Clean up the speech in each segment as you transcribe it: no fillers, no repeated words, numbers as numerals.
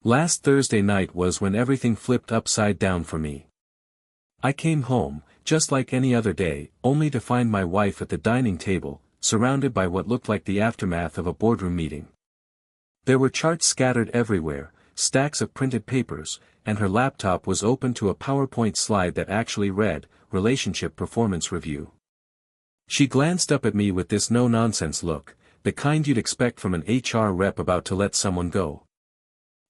Last Thursday night was when everything flipped upside down for me. I came home, just like any other day, only to find my wife at the dining table, surrounded by what looked like the aftermath of a boardroom meeting. There were charts scattered everywhere, stacks of printed papers, and her laptop was open to a PowerPoint slide that actually read, Relationship Performance Review. She glanced up at me with this no-nonsense look, the kind you'd expect from an HR rep about to let someone go.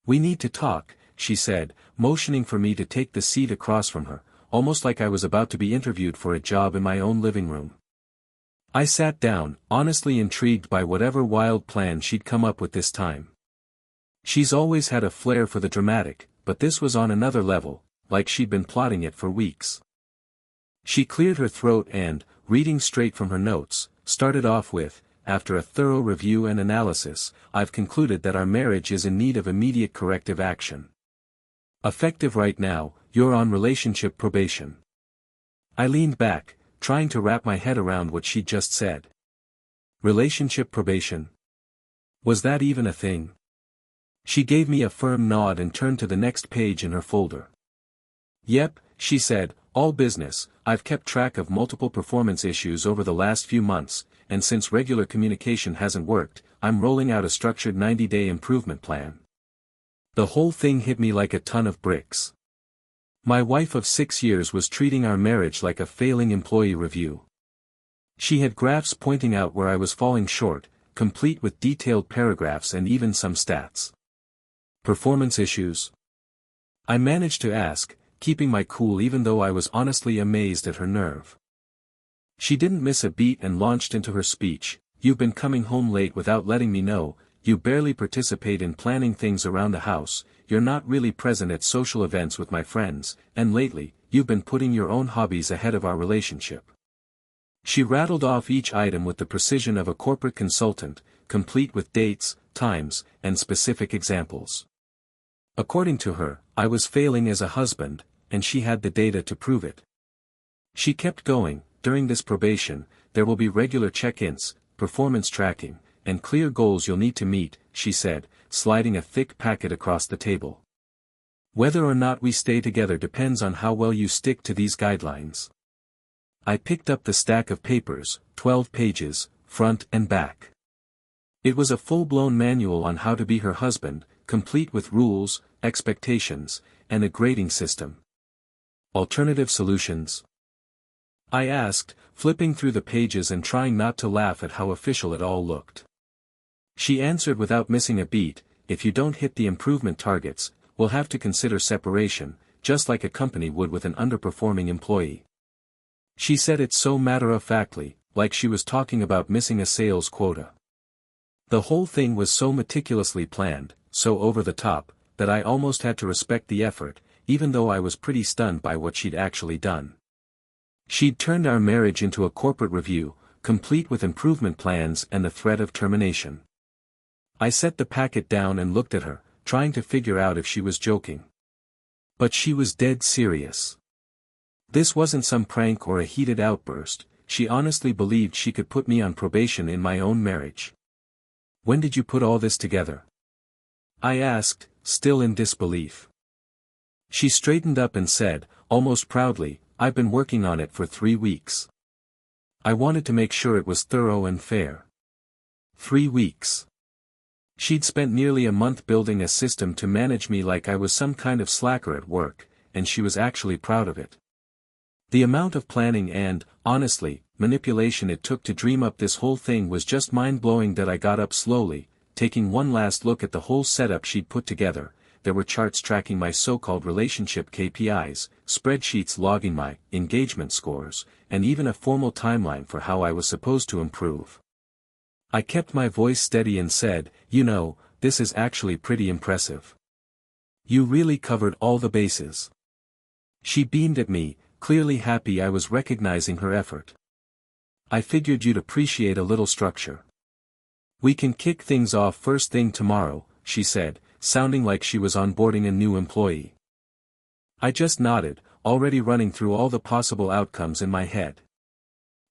"We need to talk," she said, motioning for me to take the seat across from her, almost like I was about to be interviewed for a job in my own living room. I sat down, honestly intrigued by whatever wild plan she'd come up with this time. She's always had a flair for the dramatic, but this was on another level, like she'd been plotting it for weeks. She cleared her throat and, reading straight from her notes, started off with, "After a thorough review and analysis, I've concluded that our marriage is in need of immediate corrective action. Effective right now, you're on relationship probation." I leaned back, trying to wrap my head around what she'd just said. Relationship probation? Was that even a thing? She gave me a firm nod and turned to the next page in her folder. "Yep," she said, "all business. I've kept track of multiple performance issues over the last few months, and since regular communication hasn't worked, I'm rolling out a structured 90-day improvement plan." The whole thing hit me like a ton of bricks. My wife of 6 years was treating our marriage like a failing employee review. She had graphs pointing out where I was falling short, complete with detailed paragraphs and even some stats. Performance issues? I managed to ask, keeping my cool even though I was honestly amazed at her nerve. She didn't miss a beat and launched into her speech. "You've been coming home late without letting me know, you barely participate in planning things around the house, you're not really present at social events with my friends, and lately, you've been putting your own hobbies ahead of our relationship." She rattled off each item with the precision of a corporate consultant, complete with dates, times, and specific examples. According to her, I was failing as a husband, and she had the data to prove it. She kept going. "During this probation, there will be regular check-ins, performance tracking, and clear goals you'll need to meet," she said, sliding a thick packet across the table. "Whether or not we stay together depends on how well you stick to these guidelines." I picked up the stack of papers, 12 pages, front and back. It was a full-blown manual on how to be her husband, complete with rules, expectations, and a grading system. "Alternative solutions?" I asked, flipping through the pages and trying not to laugh at how official it all looked. She answered without missing a beat, "If you don't hit the improvement targets, we'll have to consider separation, just like a company would with an underperforming employee." She said it so matter-of-factly, like she was talking about missing a sales quota. The whole thing was so meticulously planned, so over the top, that I almost had to respect the effort, even though I was pretty stunned by what she'd actually done. She'd turned our marriage into a corporate review, complete with improvement plans and the threat of termination. I set the packet down and looked at her, trying to figure out if she was joking. But she was dead serious. This wasn't some prank or a heated outburst, she honestly believed she could put me on probation in my own marriage. "When did you put all this together?" I asked, still in disbelief. She straightened up and said, almost proudly, "I've been working on it for 3 weeks. I wanted to make sure it was thorough and fair." 3 weeks. She'd spent nearly a month building a system to manage me like I was some kind of slacker at work, and she was actually proud of it. The amount of planning and, honestly, manipulation it took to dream up this whole thing was just mind-blowing. That I got up slowly, taking one last look at the whole setup she'd put together. There were charts tracking my so-called relationship KPIs, spreadsheets logging my engagement scores, and even a formal timeline for how I was supposed to improve. I kept my voice steady and said, "You know, this is actually pretty impressive. You really covered all the bases." She beamed at me, clearly happy I was recognizing her effort. "I figured you'd appreciate a little structure. We can kick things off first thing tomorrow," she said, sounding like she was onboarding a new employee. I just nodded, already running through all the possible outcomes in my head.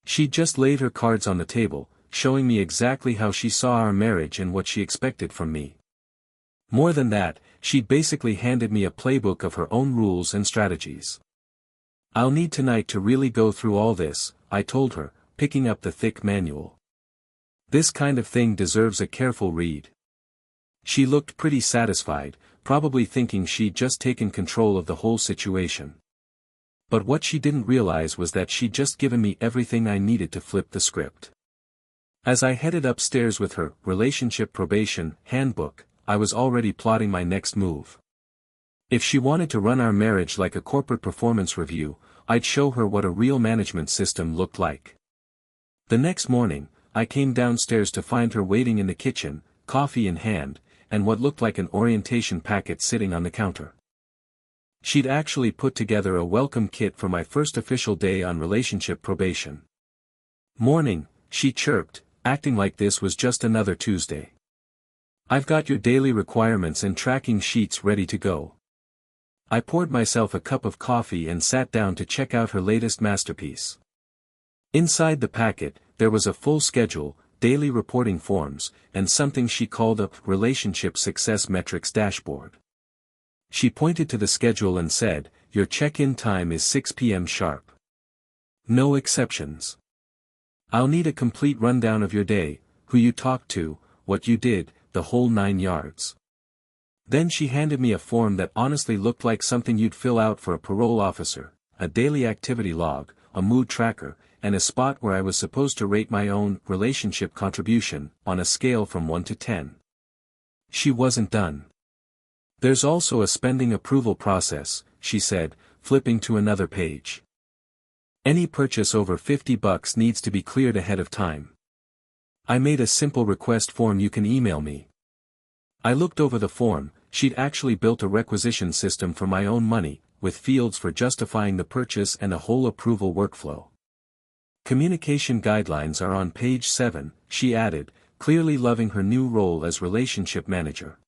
She'd just laid her cards on the table, showing me exactly how she saw our marriage and what she expected from me. More than that, She'd basically handed me a playbook of her own rules and strategies. "I'll need tonight to really go through all this," I told her, picking up the thick manual. "This kind of thing deserves a careful read." She looked pretty satisfied, probably thinking she'd just taken control of the whole situation. But what she didn't realize was that she'd just given me everything I needed to flip the script. As I headed upstairs with her relationship probation handbook, I was already plotting my next move. If she wanted to run our marriage like a corporate performance review, I'd show her what a real management system looked like. The next morning, I came downstairs to find her waiting in the kitchen, coffee in hand, and what looked like an orientation packet sitting on the counter. She'd actually put together a welcome kit for my first official day on relationship probation. "Morning," she chirped, acting like this was just another Tuesday. "I've got your daily requirements and tracking sheets ready to go." I poured myself a cup of coffee and sat down to check out her latest masterpiece. Inside the packet, there was a full schedule, daily reporting forms, and something she called a relationship success metrics dashboard. She pointed to the schedule and said, "Your check-in time is 6 p.m. sharp. No exceptions. I'll need a complete rundown of your day, who you talked to, what you did, the whole 9 yards." Then she handed me a form that honestly looked like something you'd fill out for a parole officer, a daily activity log, a mood tracker, and a spot where I was supposed to rate my own relationship contribution, on a scale from 1 to 10. She wasn't done. "There's also a spending approval process," she said, flipping to another page. "Any purchase over $50 needs to be cleared ahead of time. I made a simple request form you can email me." I looked over the form. She'd actually built a requisition system for my own money, with fields for justifying the purchase and a whole approval workflow. "Communication guidelines are on page 7, she added, clearly loving her new role as relationship manager.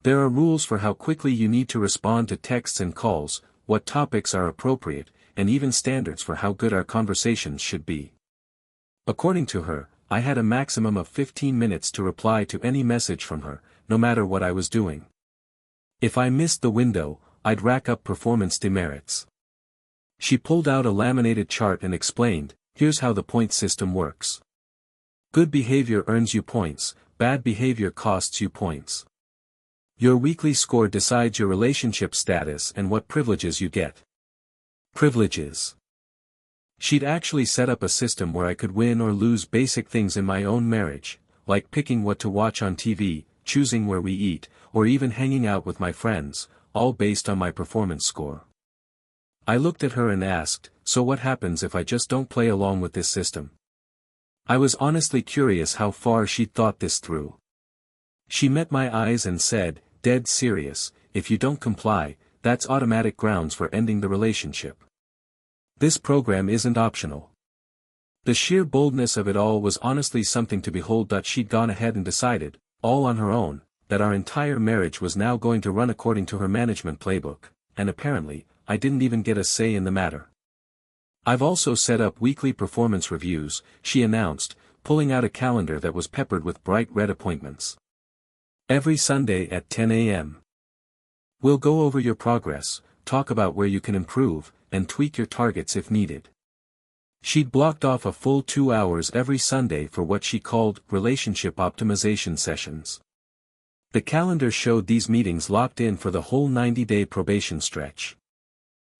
"There are rules for how quickly you need to respond to texts and calls, what topics are appropriate, and even standards for how good our conversations should be." According to her, I had a maximum of 15 minutes to reply to any message from her, no matter what I was doing. If I missed the window, I'd rack up performance demerits. She pulled out a laminated chart and explained, "Here's how the point system works. Good behavior earns you points, bad behavior costs you points. Your weekly score decides your relationship status and what privileges you get." Privileges. She'd actually set up a system where I could win or lose basic things in my own marriage, like picking what to watch on TV, choosing where we eat, or even hanging out with my friends, all based on my performance score. I looked at her and asked, "So what happens if I just don't play along with this system?" I was honestly curious how far she'd thought this through. She met my eyes and said, dead serious, "If you don't comply, that's automatic grounds for ending the relationship. This program isn't optional." The sheer boldness of it all was honestly something to behold. That she'd gone ahead and decided, all on her own, that our entire marriage was now going to run according to her management playbook, and apparently, I didn't even get a say in the matter. "I've also set up weekly performance reviews," she announced, pulling out a calendar that was peppered with bright red appointments. "Every Sunday at 10 a.m. We'll go over your progress, talk about where you can improve, and tweak your targets if needed." She'd blocked off a full 2 hours every Sunday for what she called relationship optimization sessions. The calendar showed these meetings locked in for the whole 90-day probation stretch.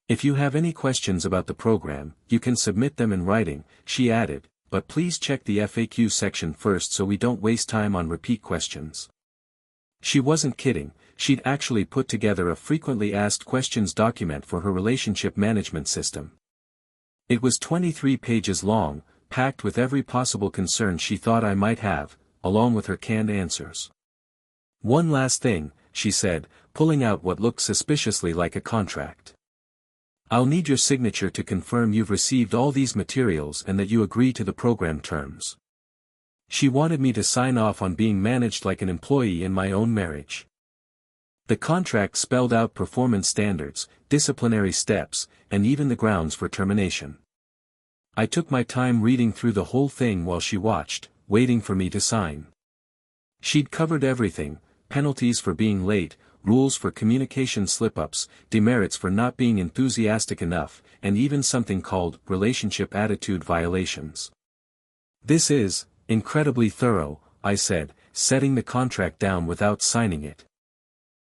"If you have any questions about the program, you can submit them in writing," she added, "but please check the FAQ section first so we don't waste time on repeat questions." She wasn't kidding. She'd actually put together a frequently asked questions document for her relationship management system. It was 23 pages long, packed with every possible concern she thought I might have, along with her canned answers. "One last thing," she said, pulling out what looked suspiciously like a contract. "I'll need your signature to confirm you've received all these materials and that you agree to the program terms." She wanted me to sign off on being managed like an employee in my own marriage. The contract spelled out performance standards, disciplinary steps, and even the grounds for termination. I took my time reading through the whole thing while she watched, waiting for me to sign. She'd covered everything: penalties for being late, rules for communication slip-ups, demerits for not being enthusiastic enough, and even something called relationship attitude violations. This is incredibly thorough, I said, setting the contract down without signing it.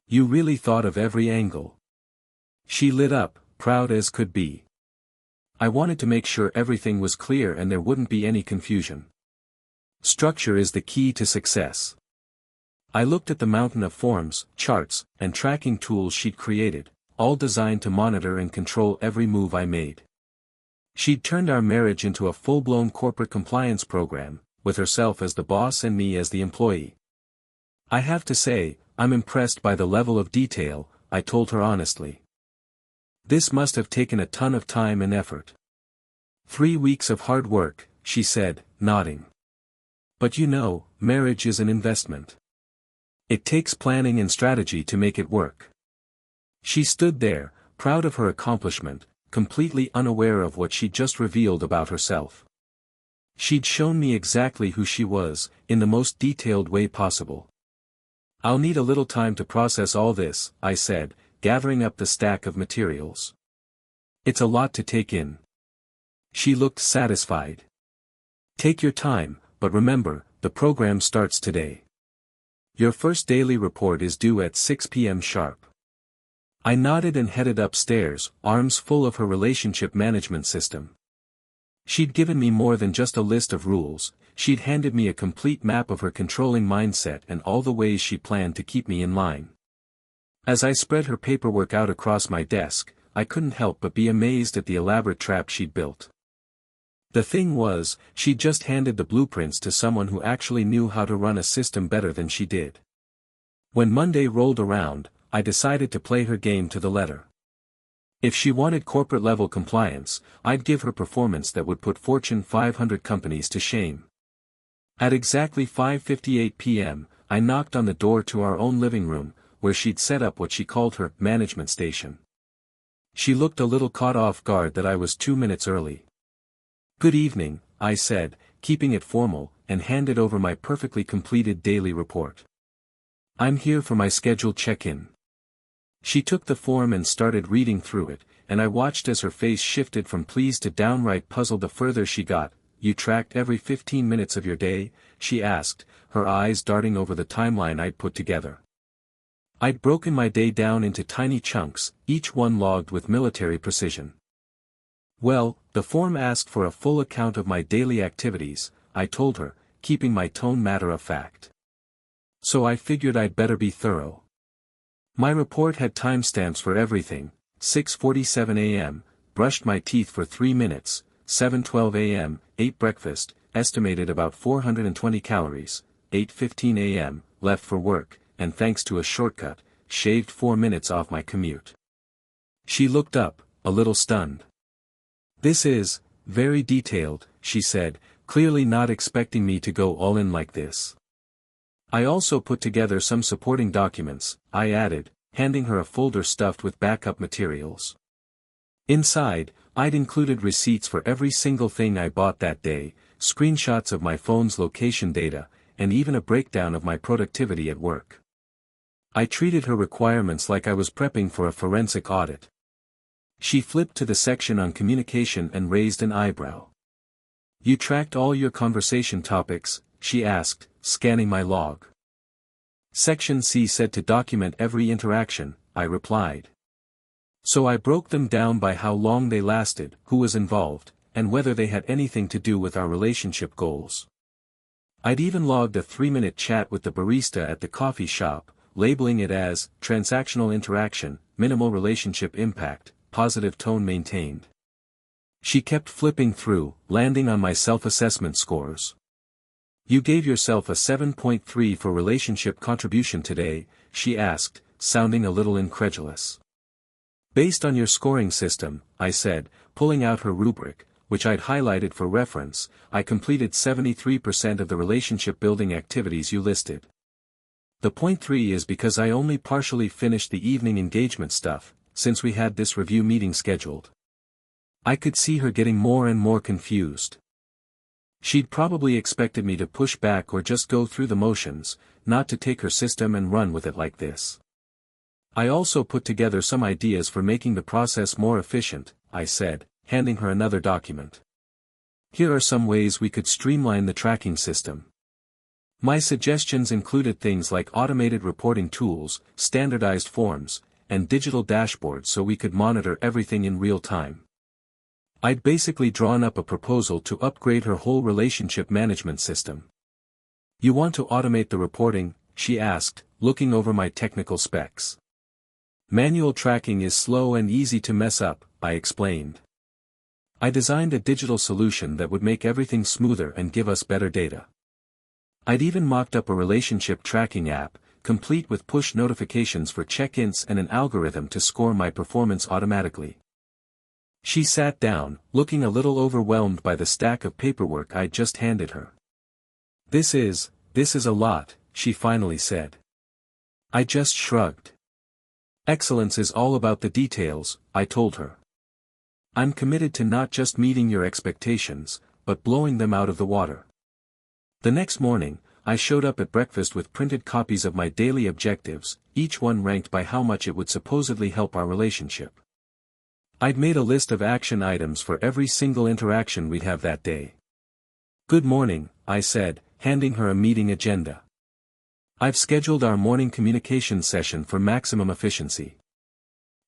You really thought of every angle. She lit up, proud as could be. I wanted to make sure everything was clear and there wouldn't be any confusion. Structure is the key to success. I looked at the mountain of forms, charts, and tracking tools she'd created, all designed to monitor and control every move I made. She'd turned our marriage into a full-blown corporate compliance program, with herself as the boss and me as the employee. I have to say, I'm impressed by the level of detail, I told her honestly. This must have taken a ton of time and effort. 3 weeks of hard work, she said, nodding. But you know, marriage is an investment. It takes planning and strategy to make it work. She stood there, proud of her accomplishment, completely unaware of what she'd just revealed about herself. She'd shown me exactly who she was, in the most detailed way possible. I'll need a little time to process all this, I said, gathering up the stack of materials. It's a lot to take in. She looked satisfied. Take your time, but remember, the program starts today. Your first daily report is due at 6 p.m. sharp. I nodded and headed upstairs, arms full of her relationship management system. She'd given me more than just a list of rules, she'd handed me a complete map of her controlling mindset and all the ways she planned to keep me in line. As I spread her paperwork out across my desk, I couldn't help but be amazed at the elaborate trap she'd built. The thing was, she'd just handed the blueprints to someone who actually knew how to run a system better than she did. When Monday rolled around, I decided to play her game to the letter. If she wanted corporate-level compliance, I'd give her performance that would put Fortune 500 companies to shame. At exactly 5:58 p.m., I knocked on the door to our own living room, where she'd set up what she called her management station. She looked a little caught off guard that I was 2 minutes early. Good evening, I said, keeping it formal, and handed over my perfectly completed daily report. I'm here for my scheduled check-in. She took the form and started reading through it, and I watched as her face shifted from pleased to downright puzzled the further she got. You tracked every 15 minutes of your day? She asked, her eyes darting over the timeline I'd put together. I'd broken my day down into tiny chunks, each one logged with military precision. Well, the form asked for a full account of my daily activities, I told her, keeping my tone matter-of-fact. So I figured I'd better be thorough. My report had timestamps for everything: 6:47 a.m., brushed my teeth for 3 minutes, 7:12 a.m., ate breakfast, estimated about 420 calories, 8:15 a.m., left for work, and thanks to a shortcut, shaved 4 minutes off my commute. She looked up, a little stunned. This is very detailed, she said, clearly not expecting me to go all in like this. I also put together some supporting documents, I added, handing her a folder stuffed with backup materials. Inside, I'd included receipts for every single thing I bought that day, screenshots of my phone's location data, and even a breakdown of my productivity at work. I treated her requirements like I was prepping for a forensic audit. She flipped to the section on communication and raised an eyebrow. You tracked all your conversation topics? She asked, scanning my log. Section C said to document every interaction, I replied. So I broke them down by how long they lasted, who was involved, and whether they had anything to do with our relationship goals. I'd even logged a 3-minute chat with the barista at the coffee shop, labeling it as transactional interaction, minimal relationship impact, positive tone maintained. She kept flipping through, landing on my self-assessment scores. You gave yourself a 7.3 for relationship contribution today, she asked, sounding a little incredulous. Based on your scoring system, I said, pulling out her rubric, which I'd highlighted for reference, I completed 73% of the relationship building activities you listed. The 0.3 is because I only partially finished the evening engagement stuff, since we had this review meeting scheduled. I could see her getting more and more confused. She'd probably expected me to push back or just go through the motions, not to take her system and run with it like this. I also put together some ideas for making the process more efficient, I said, handing her another document. Here are some ways we could streamline the tracking system. My suggestions included things like automated reporting tools, standardized forms, and digital dashboards so we could monitor everything in real time. I'd basically drawn up a proposal to upgrade her whole relationship management system. You want to automate the reporting? She asked, looking over my technical specs. Manual tracking is slow and easy to mess up, I explained. I designed a digital solution that would make everything smoother and give us better data. I'd even mocked up a relationship tracking app, complete with push notifications for check-ins and an algorithm to score my performance automatically. She sat down, looking a little overwhelmed by the stack of paperwork I'd just handed her. This is a lot, she finally said. I just shrugged. Excellence is all about the details, I told her. I'm committed to not just meeting your expectations, but blowing them out of the water. The next morning, I showed up at breakfast with printed copies of my daily objectives, each one ranked by how much it would supposedly help our relationship. I'd made a list of action items for every single interaction we'd have that day. Good morning, I said, handing her a meeting agenda. I've scheduled our morning communication session for maximum efficiency.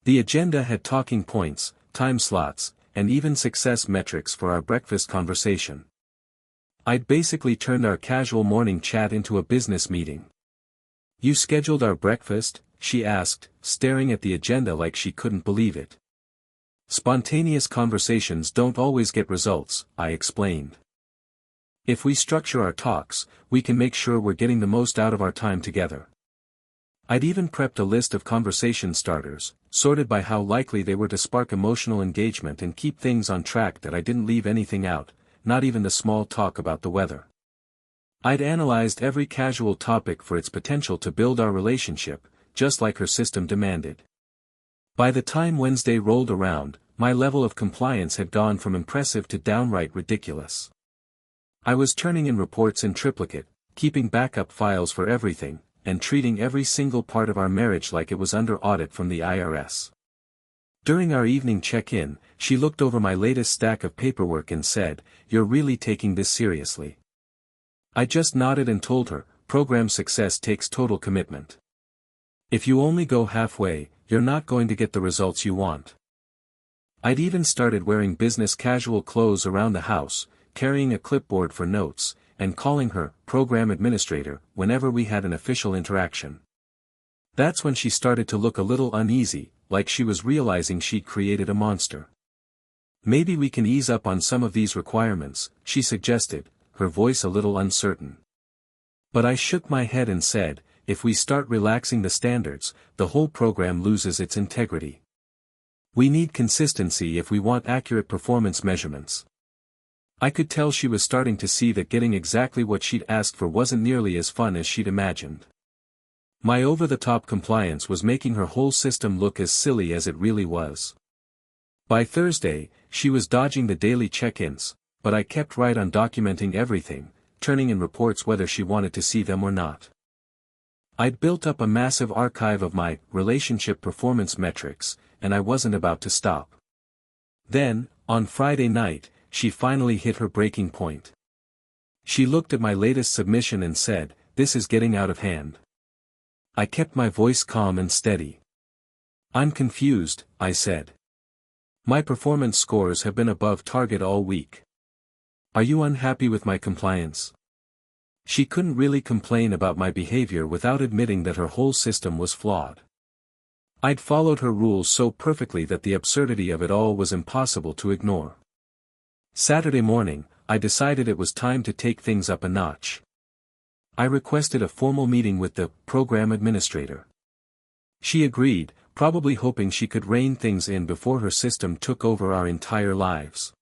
The agenda had talking points, time slots, and even success metrics for our breakfast conversation. I'd basically turned our casual morning chat into a business meeting. You scheduled our breakfast? She asked, staring at the agenda like she couldn't believe it. Spontaneous conversations don't always get results, I explained. If we structure our talks, we can make sure we're getting the most out of our time together. I'd even prepped a list of conversation starters, sorted by how likely they were to spark emotional engagement and keep things on track that I didn't leave anything out, not even the small talk about the weather. I'd analyzed every casual topic for its potential to build our relationship, just like her system demanded. By the time Wednesday rolled around, my level of compliance had gone from impressive to downright ridiculous. I was turning in reports in triplicate, keeping backup files for everything, and treating every single part of our marriage like it was under audit from the IRS. During our evening check-in, she looked over my latest stack of paperwork and said, "You're really taking this seriously." I just nodded and told her, program success takes total commitment. If you only go halfway, you're not going to get the results you want. I'd even started wearing business casual clothes around the house, carrying a clipboard for notes, and calling her program administrator whenever we had an official interaction. That's when she started to look a little uneasy, like she was realizing she'd created a monster. Maybe we can ease up on some of these requirements, she suggested, her voice a little uncertain. But I shook my head and said, if we start relaxing the standards, the whole program loses its integrity. We need consistency if we want accurate performance measurements. I could tell she was starting to see that getting exactly what she'd asked for wasn't nearly as fun as she'd imagined. My over-the-top compliance was making her whole system look as silly as it really was. By Thursday, she was dodging the daily check-ins, but I kept right on documenting everything, turning in reports whether she wanted to see them or not. I'd built up a massive archive of my relationship performance metrics, and I wasn't about to stop. Then, on Friday night, she finally hit her breaking point. She looked at my latest submission and said, "This is getting out of hand." I kept my voice calm and steady. "I'm confused," I said. "My performance scores have been above target all week. Are you unhappy with my compliance?" She couldn't really complain about my behavior without admitting that her whole system was flawed. I'd followed her rules so perfectly that the absurdity of it all was impossible to ignore. Saturday morning, I decided it was time to take things up a notch. I requested a formal meeting with the program administrator. She agreed, probably hoping she could rein things in before her system took over our entire lives.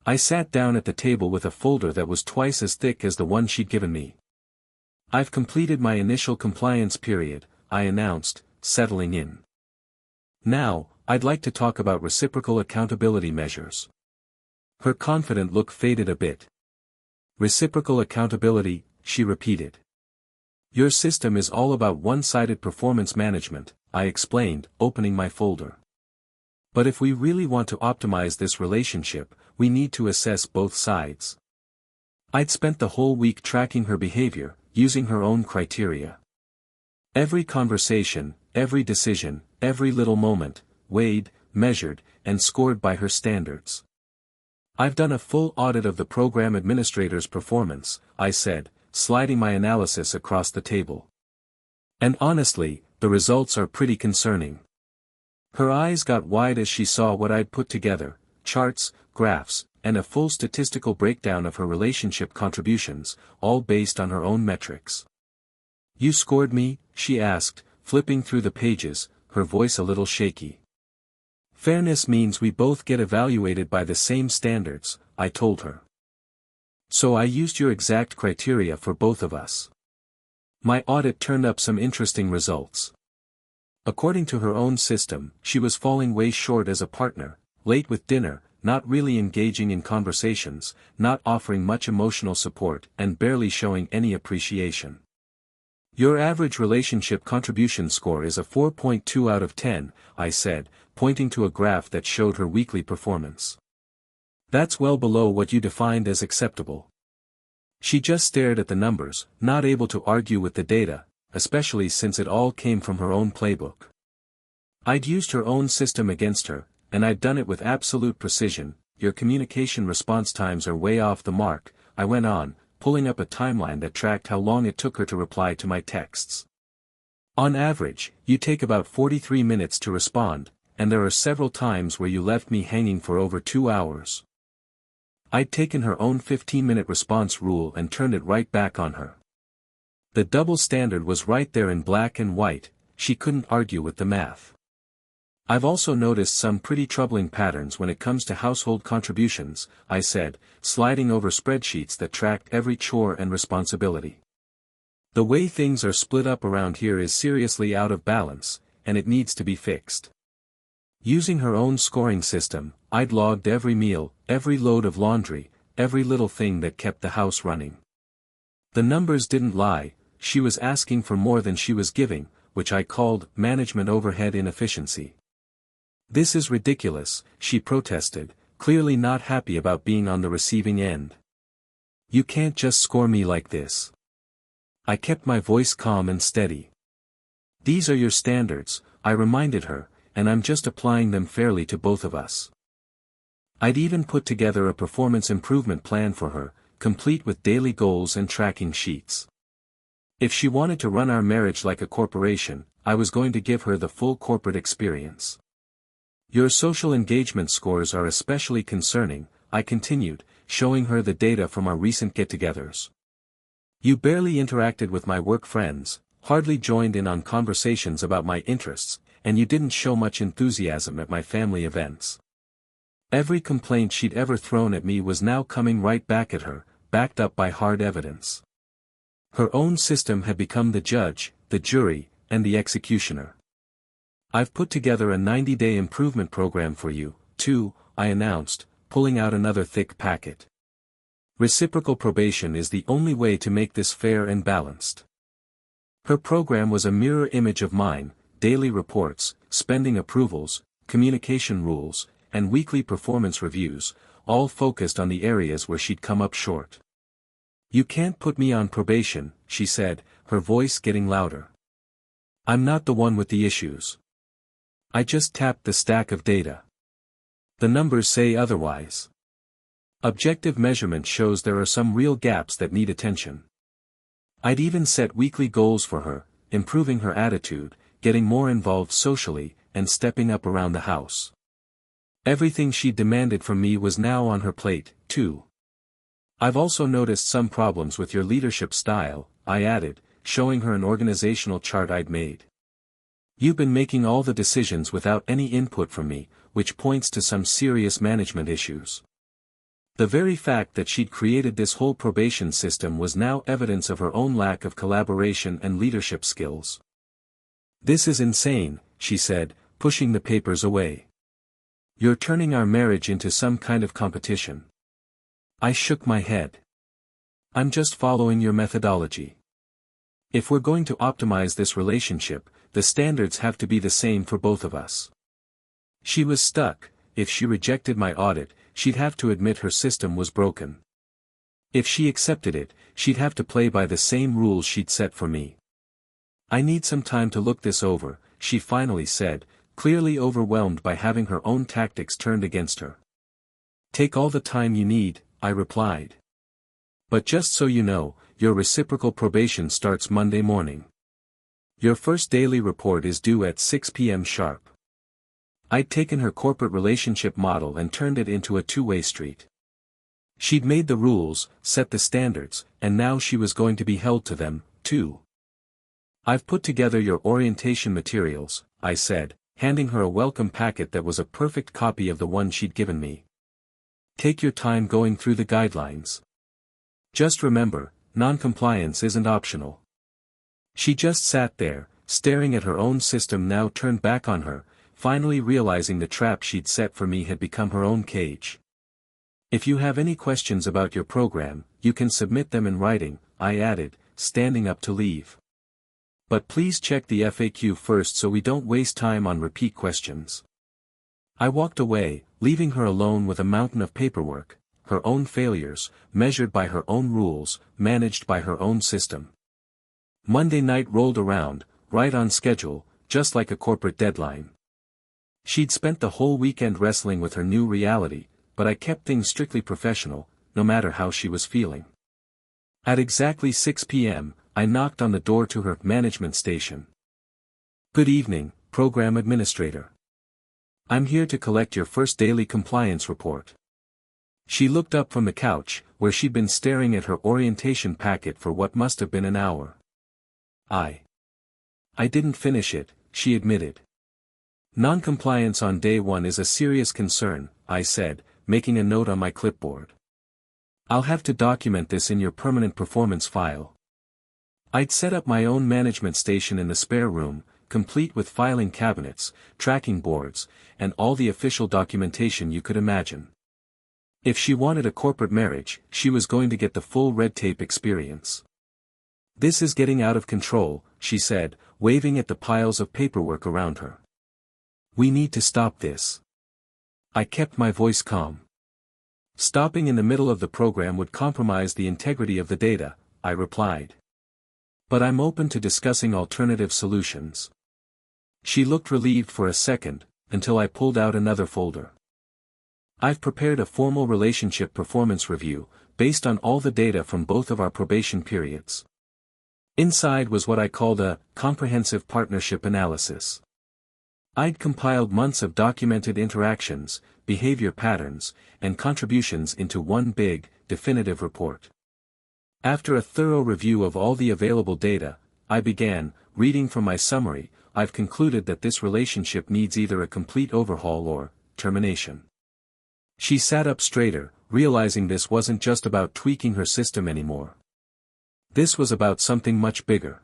I sat down at the table with a folder that was twice as thick as the one she'd given me. "I've completed my initial compliance period," I announced, settling in. "Now, I'd like to talk about reciprocal accountability measures." Her confident look faded a bit. "Reciprocal accountability," she repeated. Your system is all about one-sided performance management, I explained, opening my folder. But if we really want to optimize this relationship, we need to assess both sides. I'd spent the whole week tracking her behavior, using her own criteria. Every conversation, every decision, every little moment, weighed, measured, and scored by her standards. I've done a full audit of the program administrator's performance, I said, sliding my analysis across the table. And honestly, the results are pretty concerning. Her eyes got wide as she saw what I'd put together: charts, graphs, and a full statistical breakdown of her relationship contributions, all based on her own metrics. "You scored me?" she asked, flipping through the pages, her voice a little shaky. "Fairness means we both get evaluated by the same standards," I told her. "So I used your exact criteria for both of us." My audit turned up some interesting results. According to her own system, she was falling way short as a partner, late with dinner, not really engaging in conversations, not offering much emotional support, and barely showing any appreciation. "Your average relationship contribution score is a 4.2 out of 10, I said, pointing to a graph that showed her weekly performance. "That's well below what you defined as acceptable." She just stared at the numbers, not able to argue with the data, especially since it all came from her own playbook. I'd used her own system against her, and I'd done it with absolute precision. "Your communication response times are way off the mark," I went on, pulling up a timeline that tracked how long it took her to reply to my texts. "On average, you take about 43 minutes to respond, and there are several times where you left me hanging for over 2 hours." I'd taken her own 15-minute response rule and turned it right back on her. The double standard was right there in black and white, she couldn't argue with the math. "I've also noticed some pretty troubling patterns when it comes to household contributions," I said, sliding over spreadsheets that tracked every chore and responsibility. "The way things are split up around here is seriously out of balance, and it needs to be fixed." Using her own scoring system, I'd logged every meal, every load of laundry, every little thing that kept the house running. The numbers didn't lie. She was asking for more than she was giving, which I called management overhead inefficiency. "This is ridiculous," she protested, clearly not happy about being on the receiving end. "You can't just score me like this." I kept my voice calm and steady. "These are your standards," I reminded her, "and I'm just applying them fairly to both of us." I'd even put together a performance improvement plan for her, complete with daily goals and tracking sheets. If she wanted to run our marriage like a corporation, I was going to give her the full corporate experience. "Your social engagement scores are especially concerning," I continued, showing her the data from our recent get-togethers. "You barely interacted with my work friends, hardly joined in on conversations about my interests, and you didn't show much enthusiasm at my family events." Every complaint she'd ever thrown at me was now coming right back at her, backed up by hard evidence. Her own system had become the judge, the jury, and the executioner. "I've put together a 90-day improvement program for you, too," I announced, pulling out another thick packet. "Reciprocal probation is the only way to make this fair and balanced." Her program was a mirror image of mine: daily reports, spending approvals, communication rules, and weekly performance reviews, all focused on the areas where she'd come up short. "You can't put me on probation," she said, her voice getting louder. "I'm not the one with the issues. I just tapped the stack of data. The numbers say otherwise. Objective measurement shows there are some real gaps that need attention." I'd even set weekly goals for her: improving her attitude, getting more involved socially, and stepping up around the house. Everything she demanded from me was now on her plate, too. "I've also noticed some problems with your leadership style," I added, showing her an organizational chart I'd made. "You've been making all the decisions without any input from me, which points to some serious management issues." The very fact that she'd created this whole probation system was now evidence of her own lack of collaboration and leadership skills. "This is insane," she said, pushing the papers away. "You're turning our marriage into some kind of competition." I shook my head. "I'm just following your methodology. If we're going to optimize this relationship, the standards have to be the same for both of us. She was stuck. If she rejected my audit, she'd have to admit her system was broken. If she accepted it, she'd have to play by the same rules she'd set for me. I need some time to look this over, she finally said, clearly overwhelmed by having her own tactics turned against her. Take all the time you need, I replied. But just so you know, your reciprocal probation starts Monday morning. Your first daily report is due at 6 p.m. sharp. I'd taken her corporate relationship model and turned it into a two-way street. She'd made the rules, set the standards, and now she was going to be held to them, too. I've put together your orientation materials, I said, handing her a welcome packet that was a perfect copy of the one she'd given me. Take your time going through the guidelines. Just remember, non-compliance isn't optional. She just sat there, staring at her own system now turned back on her, finally realizing the trap she'd set for me had become her own cage. If you have any questions about your program, you can submit them in writing, I added, standing up to leave. But please check the FAQ first so we don't waste time on repeat questions. I walked away, leaving her alone with a mountain of paperwork, her own failures, measured by her own rules, managed by her own system. Monday night rolled around, right on schedule, just like a corporate deadline. She'd spent the whole weekend wrestling with her new reality, but I kept things strictly professional, no matter how she was feeling. At exactly 6 p.m., I knocked on the door to her management station. Good evening, Program Administrator. I'm here to collect your first daily compliance report. She looked up from the couch, where she'd been staring at her orientation packet for what must have been an hour. I didn't finish it, she admitted. Non-compliance on day one is a serious concern, I said, making a note on my clipboard. I'll have to document this in your permanent performance file. I'd set up my own management station in the spare room, complete with filing cabinets, tracking boards, and all the official documentation you could imagine. If she wanted a corporate marriage, she was going to get the full red tape experience. This is getting out of control, she said, waving at the piles of paperwork around her. We need to stop this. I kept my voice calm. Stopping in the middle of the program would compromise the integrity of the data, I replied. But I'm open to discussing alternative solutions. She looked relieved for a second, until I pulled out another folder. I've prepared a formal relationship performance review, based on all the data from both of our probation periods. Inside was what I called a comprehensive partnership analysis. I'd compiled months of documented interactions, behavior patterns, and contributions into one big, definitive report. After a thorough review of all the available data, I began, reading from my summary, I've concluded that this relationship needs either a complete overhaul or termination. She sat up straighter, realizing this wasn't just about tweaking her system anymore. This was about something much bigger.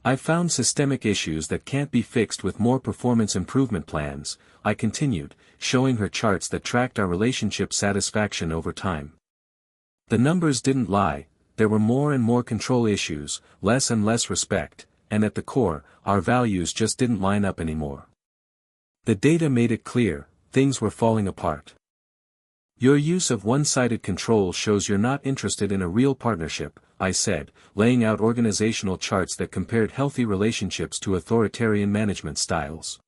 I've found systemic issues that can't be fixed with more performance improvement plans, I continued, showing her charts that tracked our relationship satisfaction over time. The numbers didn't lie, there were more and more control issues, less and less respect, and at the core, our values just didn't line up anymore. The data made it clear, things were falling apart. Your use of one-sided control shows you're not interested in a real partnership, I said, laying out organizational charts that compared healthy relationships to authoritarian management styles.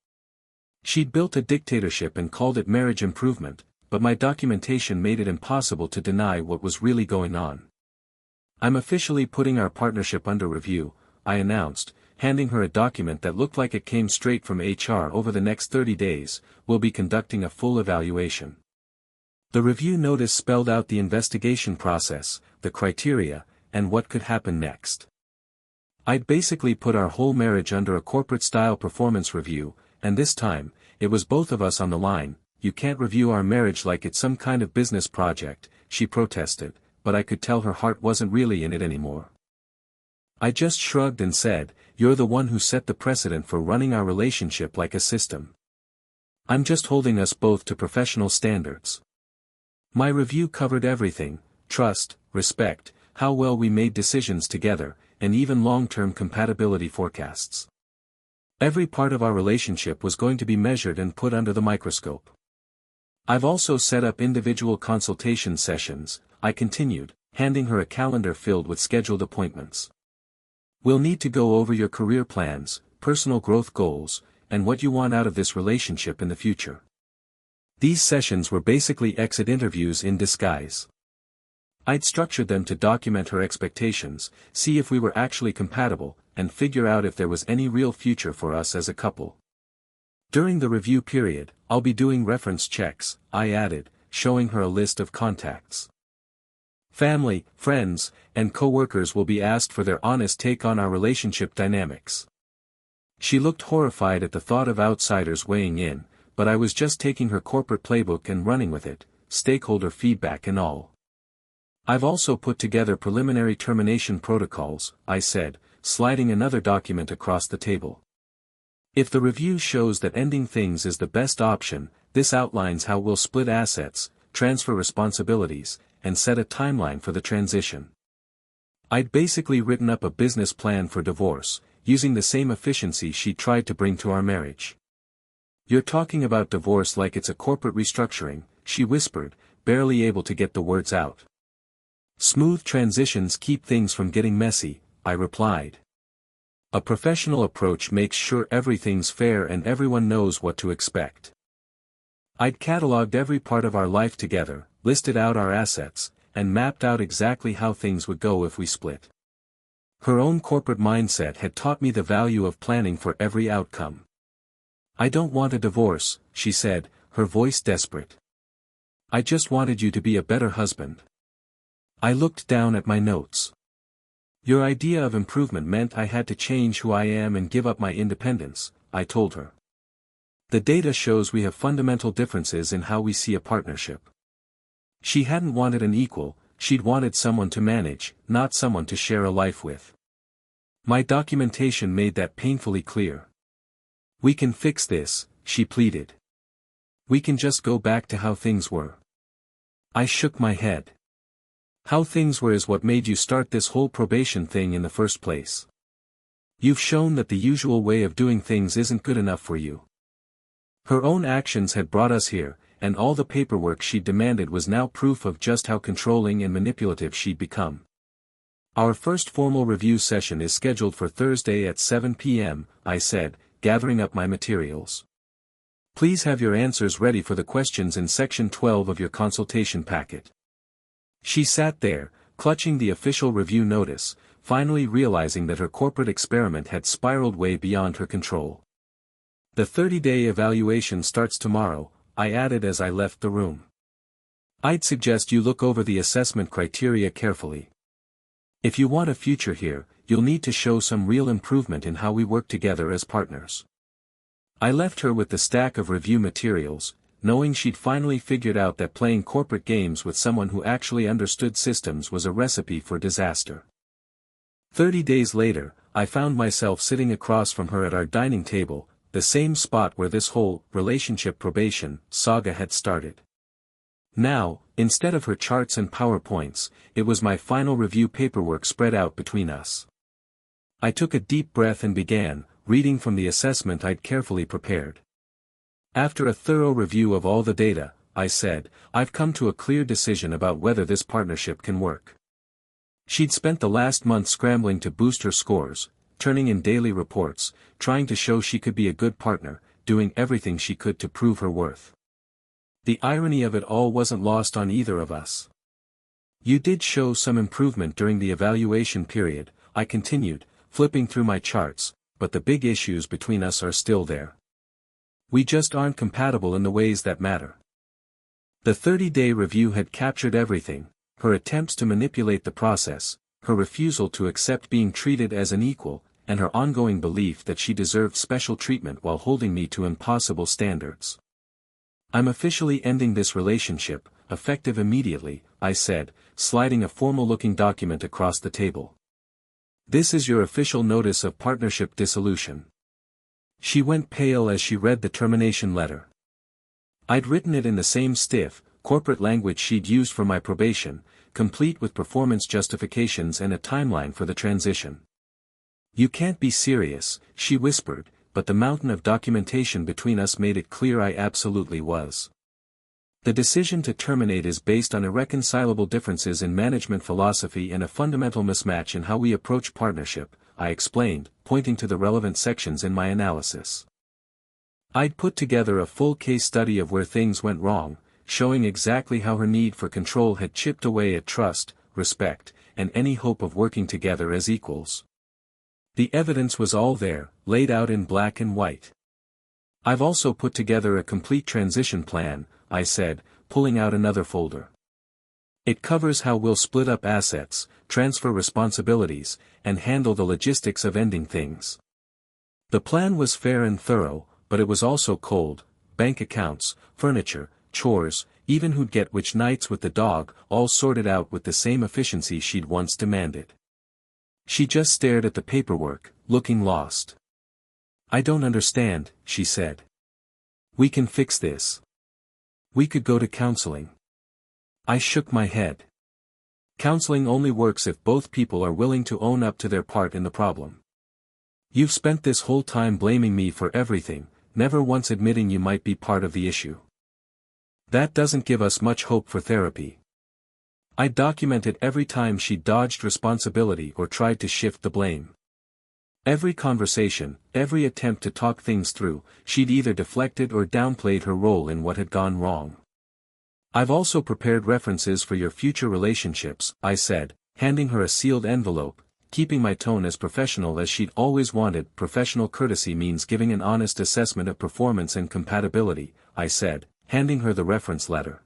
She'd built a dictatorship and called it marriage improvement, but my documentation made it impossible to deny what was really going on. I'm officially putting our partnership under review, I announced, handing her a document that looked like it came straight from HR. Over the next 30 days, we'll be conducting a full evaluation. The review notice spelled out the investigation process, the criteria, and what could happen next. I'd basically put our whole marriage under a corporate-style performance review, and this time, it was both of us on the line. You can't review our marriage like it's some kind of business project, she protested, but I could tell her heart wasn't really in it anymore. I just shrugged and said, you're the one who set the precedent for running our relationship like a system. I'm just holding us both to professional standards. My review covered everything: trust, respect, how well we made decisions together, and even long-term compatibility forecasts. Every part of our relationship was going to be measured and put under the microscope. I've also set up individual consultation sessions, I continued, handing her a calendar filled with scheduled appointments. We'll need to go over your career plans, personal growth goals, and what you want out of this relationship in the future. These sessions were basically exit interviews in disguise. I'd structured them to document her expectations, see if we were actually compatible, and figure out if there was any real future for us as a couple. During the review period, I'll be doing reference checks, I added, showing her a list of contacts. Family, friends, and co-workers will be asked for their honest take on our relationship dynamics. She looked horrified at the thought of outsiders weighing in, but I was just taking her corporate playbook and running with it, stakeholder feedback and all. I've also put together preliminary termination protocols, I said, sliding another document across the table. If the review shows that ending things is the best option, this outlines how we'll split assets, transfer responsibilities, and set a timeline for the transition. I'd basically written up a business plan for divorce, using the same efficiency she tried to bring to our marriage. You're talking about divorce like it's a corporate restructuring, she whispered, barely able to get the words out. Smooth transitions keep things from getting messy, I replied. A professional approach makes sure everything's fair and everyone knows what to expect. I'd catalogued every part of our life together, listed out our assets, and mapped out exactly how things would go if we split. Her own corporate mindset had taught me the value of planning for every outcome. I don't want a divorce, she said, her voice desperate. I just wanted you to be a better husband. I looked down at my notes. Your idea of improvement meant I had to change who I am and give up my independence, I told her. The data shows we have fundamental differences in how we see a partnership. She hadn't wanted an equal, she'd wanted someone to manage, not someone to share a life with. My documentation made that painfully clear. We can fix this, she pleaded. We can just go back to how things were. I shook my head. How things were is what made you start this whole probation thing in the first place. You've shown that the usual way of doing things isn't good enough for you. Her own actions had brought us here, and all the paperwork she'd demanded was now proof of just how controlling and manipulative she'd become. Our first formal review session is scheduled for Thursday at 7 p.m., I said, gathering up my materials. Please have your answers ready for the questions in section 12 of your consultation packet. She sat there, clutching the official review notice, finally realizing that her corporate experiment had spiraled way beyond her control. The 30-day evaluation starts tomorrow, I added as I left the room. I'd suggest you look over the assessment criteria carefully. If you want a future here, you'll need to show some real improvement in how we work together as partners. I left her with the stack of review materials, knowing she'd finally figured out that playing corporate games with someone who actually understood systems was a recipe for disaster. 30 days later, I found myself sitting across from her at our dining table, the same spot where this whole relationship probation saga had started. Now, instead of her charts and PowerPoints, it was my final review paperwork spread out between us. I took a deep breath and began, reading from the assessment I'd carefully prepared. After a thorough review of all the data, I said, I've come to a clear decision about whether this partnership can work. She'd spent the last month scrambling to boost her scores, turning in daily reports, trying to show she could be a good partner, doing everything she could to prove her worth. The irony of it all wasn't lost on either of us. You did show some improvement during the evaluation period, I continued, flipping through my charts, but the big issues between us are still there. We just aren't compatible in the ways that matter. The 30-day review had captured everything, her attempts to manipulate the process, her refusal to accept being treated as an equal, and her ongoing belief that she deserved special treatment while holding me to impossible standards. I'm officially ending this relationship, effective immediately, I said, sliding a formal-looking document across the table. This is your official notice of partnership dissolution. She went pale as she read the termination letter. I'd written it in the same stiff, corporate language she'd used for my probation, complete with performance justifications and a timeline for the transition. You can't be serious, she whispered, but the mountain of documentation between us made it clear I absolutely was. The decision to terminate is based on irreconcilable differences in management philosophy and a fundamental mismatch in how we approach partnership, I explained, pointing to the relevant sections in my analysis. I'd put together a full case study of where things went wrong, showing exactly how her need for control had chipped away at trust, respect, and any hope of working together as equals. The evidence was all there, laid out in black and white. I've also put together a complete transition plan, I said, pulling out another folder. It covers how we'll split up assets, transfer responsibilities, and handle the logistics of ending things. The plan was fair and thorough, but it was also cold: bank accounts, furniture, chores, even who'd get which nights with the dog, all sorted out with the same efficiency she'd once demanded. She just stared at the paperwork, looking lost. I don't understand, she said. We can fix this. We could go to counseling. I shook my head. Counseling only works if both people are willing to own up to their part in the problem. You've spent this whole time blaming me for everything, never once admitting you might be part of the issue. That doesn't give us much hope for therapy. I documented every time she dodged responsibility or tried to shift the blame. Every conversation, every attempt to talk things through, she'd either deflected or downplayed her role in what had gone wrong. I've also prepared references for your future relationships, I said, handing her a sealed envelope, keeping my tone as professional as she'd always wanted. Professional courtesy means giving an honest assessment of performance and compatibility, I said, handing her the reference letter.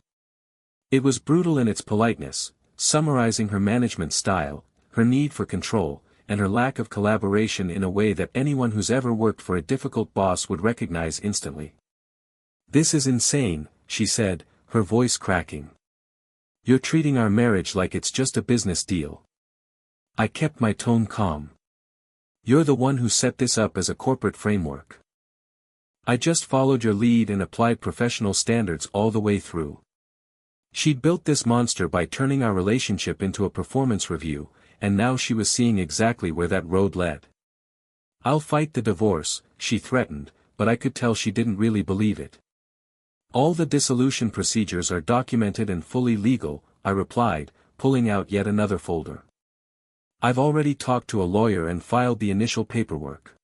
It was brutal in its politeness, summarizing her management style, her need for control, and her lack of collaboration in a way that anyone who's ever worked for a difficult boss would recognize instantly. This is insane, she said, her voice cracking. You're treating our marriage like it's just a business deal. I kept my tone calm. You're the one who set this up as a corporate framework. I just followed your lead and applied professional standards all the way through. She'd built this monster by turning our relationship into a performance review, and now she was seeing exactly where that road led. I'll fight the divorce, she threatened, but I could tell she didn't really believe it. All the dissolution procedures are documented and fully legal, I replied, pulling out yet another folder. I've already talked to a lawyer and filed the initial paperwork.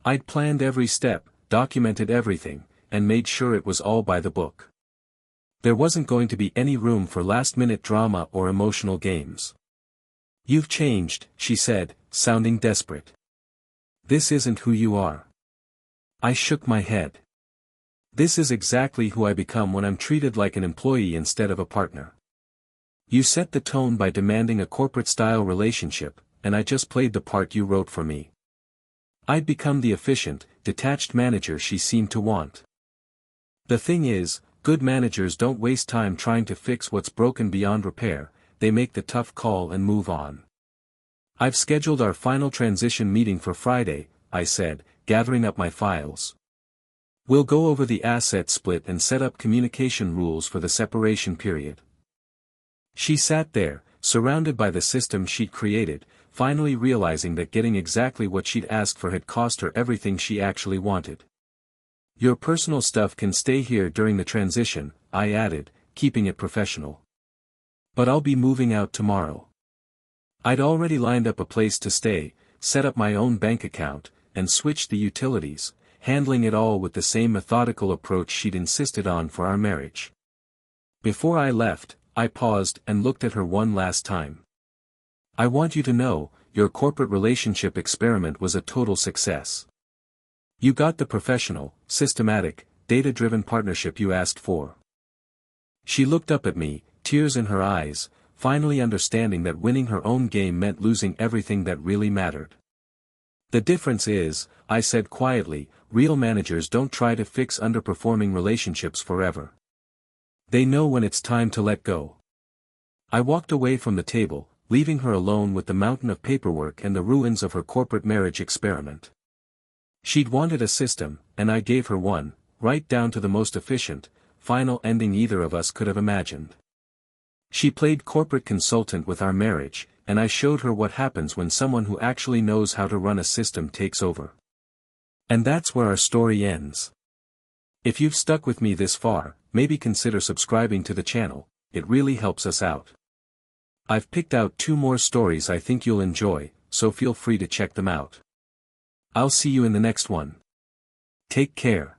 I'd planned every step, documented everything, and made sure it was all by the book. There wasn't going to be any room for last-minute drama or emotional games. You've changed, she said, sounding desperate. This isn't who you are. I shook my head. This is exactly who I become when I'm treated like an employee instead of a partner. You set the tone by demanding a corporate-style relationship, and I just played the part you wrote for me. I'd become the efficient, detached manager she seemed to want. The thing is, good managers don't waste time trying to fix what's broken beyond repair. They make the tough call and move on. I've scheduled our final transition meeting for Friday, I said, gathering up my files. We'll go over the asset split and set up communication rules for the separation period. She sat there, surrounded by the system she'd created, finally realizing that getting exactly what she'd asked for had cost her everything she actually wanted. Your personal stuff can stay here during the transition, I added, keeping it professional. But I'll be moving out tomorrow. I'd already lined up a place to stay, set up my own bank account, and switched the utilities, handling it all with the same methodical approach she'd insisted on for our marriage. Before I left, I paused and looked at her one last time. I want you to know, your corporate relationship experiment was a total success. You got the professional, systematic, data-driven partnership you asked for. She looked up at me, tears in her eyes, finally understanding that winning her own game meant losing everything that really mattered. The difference is, I said quietly, real managers don't try to fix underperforming relationships forever. They know when it's time to let go. I walked away from the table, leaving her alone with the mountain of paperwork and the ruins of her corporate marriage experiment. She'd wanted a system, and I gave her one, right down to the most efficient, final ending either of us could have imagined. She played corporate consultant with our marriage, and I showed her what happens when someone who actually knows how to run a system takes over. And that's where our story ends. If you've stuck with me this far, maybe consider subscribing to the channel, it really helps us out. I've picked out 2 more stories I think you'll enjoy, so feel free to check them out. I'll see you in the next one. Take care.